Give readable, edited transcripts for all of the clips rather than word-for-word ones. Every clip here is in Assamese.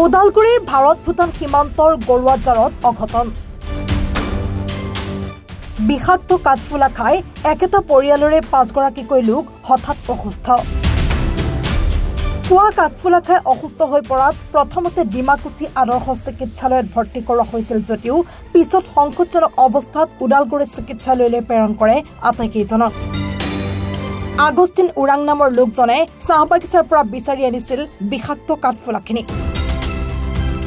ওদালগুৰিৰ ভাৰত-ভূটান সীমান্তৰ গৰুৱাজাৰত অঘটন। বিষাক্ত কাঠফুলা খাই একেটা পৰিয়ালৰে 5 গৰাকীকৈ লোক হঠাৎ অসুস্থ। খোৱা কাঠফুলা খাই অসুস্থ হৈ পৰাত প্ৰথমতে ডিমাকুচি আদৰ্শ চিকিৎসালয়ত ভৰ্তি কৰা হৈছিল যদিও পিছত সংকটজনক অৱস্থাত ওদালগুৰি চিকিৎসালয়লৈ প্ৰেৰণ কৰে আটাইকেইজনক। আগষ্টিন উৰাং নামৰ লোকজনে চাহ বাগিচাৰ পৰা বিচাৰি আনিছিল বিষাক্ত কাঠফুলাখিনি।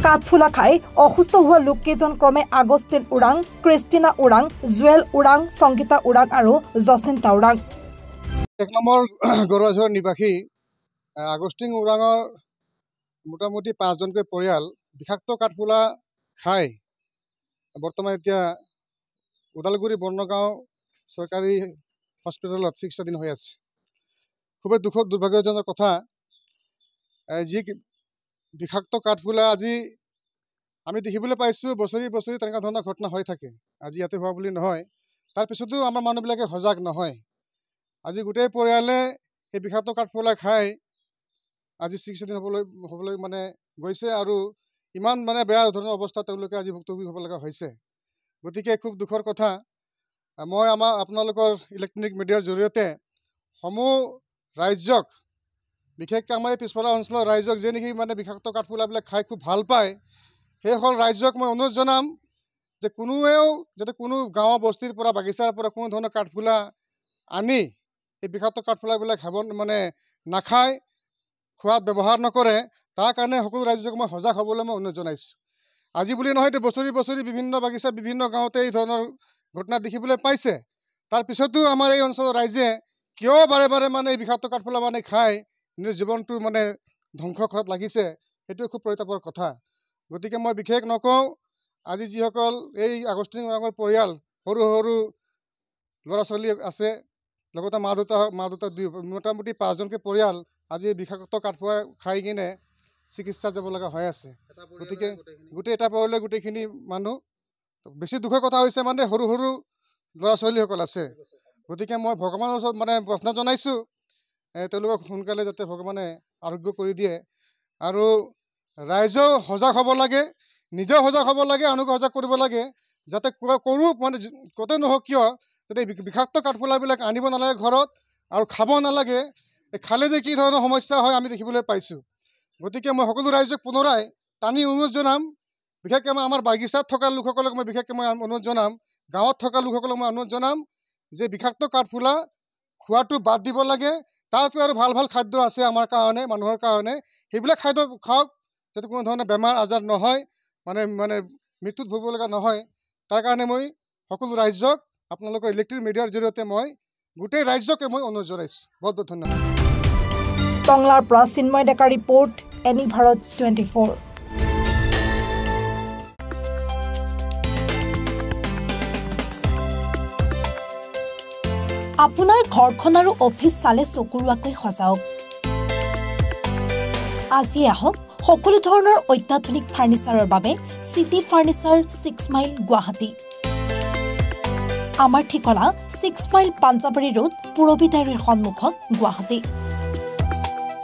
কাঠফুলা খাই অসুস্থ হোৱা লোককেইজন ক্ৰমে Augustine Urang, Christina Urang, Jewel Urang, Sangita Urang আৰু জচিন্তা উৰাং। 1 নম্বৰ গৰুৱাজাৰৰ নিবাসী আগষ্টিন উৰাঙৰ মোটামুটি 5জনকৈ পৰিয়াল বিষাক্ত কাঠফুলা খাই বৰ্তমান এতিয়া ওদালগুৰি বৰ্ণগাঁও চৰকাৰী হস্পিটেলত চিকিৎসাধীন হৈ আছে। খুবেই দুৰ্ভাগ্যজনক কথা, যি বিষাক্ত কাঠফুলা আজি আমি দেখিবলৈ পাইছোঁ বছৰি বছৰি তেনেকুৱা ধৰণৰ ঘটনা হৈ থাকে। আজি ইয়াতে হোৱা বুলি নহয়, তাৰপিছতো আমাৰ মানুহবিলাকে সজাগ নহয়। আজি গোটেই পৰিয়ালে সেই বিষাক্ত কাঠফুলা খাই আজি চিকিৎসাধীন হ'বলৈ মানে গৈছে আৰু ইমান মানে বেয়া ধৰণৰ অৱস্থা তেওঁলোকে আজি ভুক্তভোগী হ'ব লগা হৈছে। গতিকে খুব দুখৰ কথা। মই আপোনালোকৰ ইলেক্ট্ৰনিক মিডিয়াৰ জৰিয়তে সমূহ ৰাইজক, বিশেষকৈ আমাৰ এই পিছফালৰ অঞ্চলৰ ৰাইজক যে নেকি মানে বিষাক্ত কাঠফুলাবিলাক খাই খুব ভাল পায়, সেইসকল ৰাইজক মই অনুৰোধ জনাম যে কোনোৱেও যাতে কোনো গাঁৱৰ বস্তিৰ পৰা বাগিচাৰ পৰা কোনো ধৰণৰ কাঠফুলা আনি এই বিষাক্ত কাঠফুলাবিলাক নাখায়, খোৱাত ব্যৱহাৰ নকৰে। তাৰ কাৰণে সকলো ৰাইজক মই সজাগ হ'বলৈ মই অনুৰোধ জনাইছোঁ। আজি বুলি নহয়, বছৰি বছৰি বিভিন্ন বাগিচা বিভিন্ন গাঁৱতে এই ধৰণৰ ঘটনা দেখিবলৈ পাইছে। তাৰপিছতো আমাৰ এই অঞ্চলৰ ৰাইজে কিয় বাৰে বাৰে এই বিষাক্ত কাঠফুলা খাই নিজৰ জীৱনটো ধ্বংস কৰাত লাগিছে, সেইটোৱে খুব পৰিতাপৰ কথা। গতিকে মই বিশেষ নকওঁ, আজি যিসকল এই আগষ্টিন উৰাঙৰ পৰিয়াল, সৰু সৰু ল'ৰা ছোৱালী আছে, লগতে মা দেউতা মোটামুটি 5জনকৈ পৰিয়াল আজি বিষাক্ত কাঠফুলা খাই কিনে চিকিৎসা যাব লগা হৈ আছে। গতিকে এটা পৰিয়ালে গোটেইখিনি মানুহ, বেছি দুখৰ কথা হৈছে সৰু সৰু ল'ৰা ছোৱালীসকল আছে। গতিকে মই ভগৱানৰ ওচৰত প্ৰাৰ্থনা জনাইছোঁ, তেওঁলোকক সোনকালে যাতে ভগৱানে আৰোগ্য কৰি দিয়ে। আৰু ৰাইজেও সজাগ হ'ব লাগে, নিজেও সজাগ হ'ব লাগে, আনকো সজাগ কৰিব লাগে, যাতে কৰোঁ ক'তে নহওক কিয় যাতে বিষাক্ত কাঠফুলাবিলাক আনিব নালাগে ঘৰত আৰু খাব নালাগে। খালে যে কি ধৰণৰ সমস্যা হয় আমি দেখিবলৈ পাইছোঁ। গতিকে মই সকলো ৰাইজক পুনৰাই টানি অনুৰোধ জনাম, বিশেষকৈ আমাৰ বাগিচাত থকা লোকসকলক মই অনুৰোধ জনাম, গাঁৱত থকা লোকসকলক মই অনুৰোধ জনাম যে বিষাক্ত কাঠফুলা খোৱাটো বাদ দিব লাগে। তাতো আৰু ভাল ভাল খাদ্য আছে আমাৰ কাৰণে, মানুহৰ কাৰণে, সেইবিলাক খাদ্য খাওক যাতে কোনো ধৰণৰ বেমাৰ আজাৰ নহয়, মৃত্যুত ভুগিব লগা নহয়। তাৰ কাৰণে মই সকলো ৰাইজক আপোনালোকৰ ইলেক্ট্ৰনিক মিডিয়াৰ জৰিয়তে মই গোটেই ৰাইজকে মই অনুৰোধ জনাইছোঁ। বহুত বহুত ধন্যবাদ। টংলাৰ পৰা চিন্ময় ডেকা ৰিপৰ্ট, এনি ভাৰত 24। আপোনাৰ ঘৰখন আৰু অফিচ চালে চকুৰোৱাকৈ সজাওক। আজি আহক সকলো ধৰণৰ অত্যাধুনিক ফাৰ্নিচাৰৰ বাবে চিটি ফাৰ্নিচাৰ 6 মাইল গুৱাহাটী। আমাৰ ঠিকনা 6 মাইল পাঞ্জাবাৰী ৰোড, পুৰবী ডায়েৰীৰ সন্মুখত, গুৱাহাটী।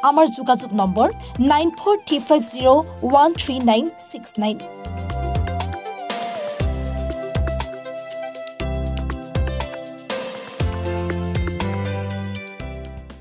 আমাৰ যোগাযোগ নম্বৰ 9435013969।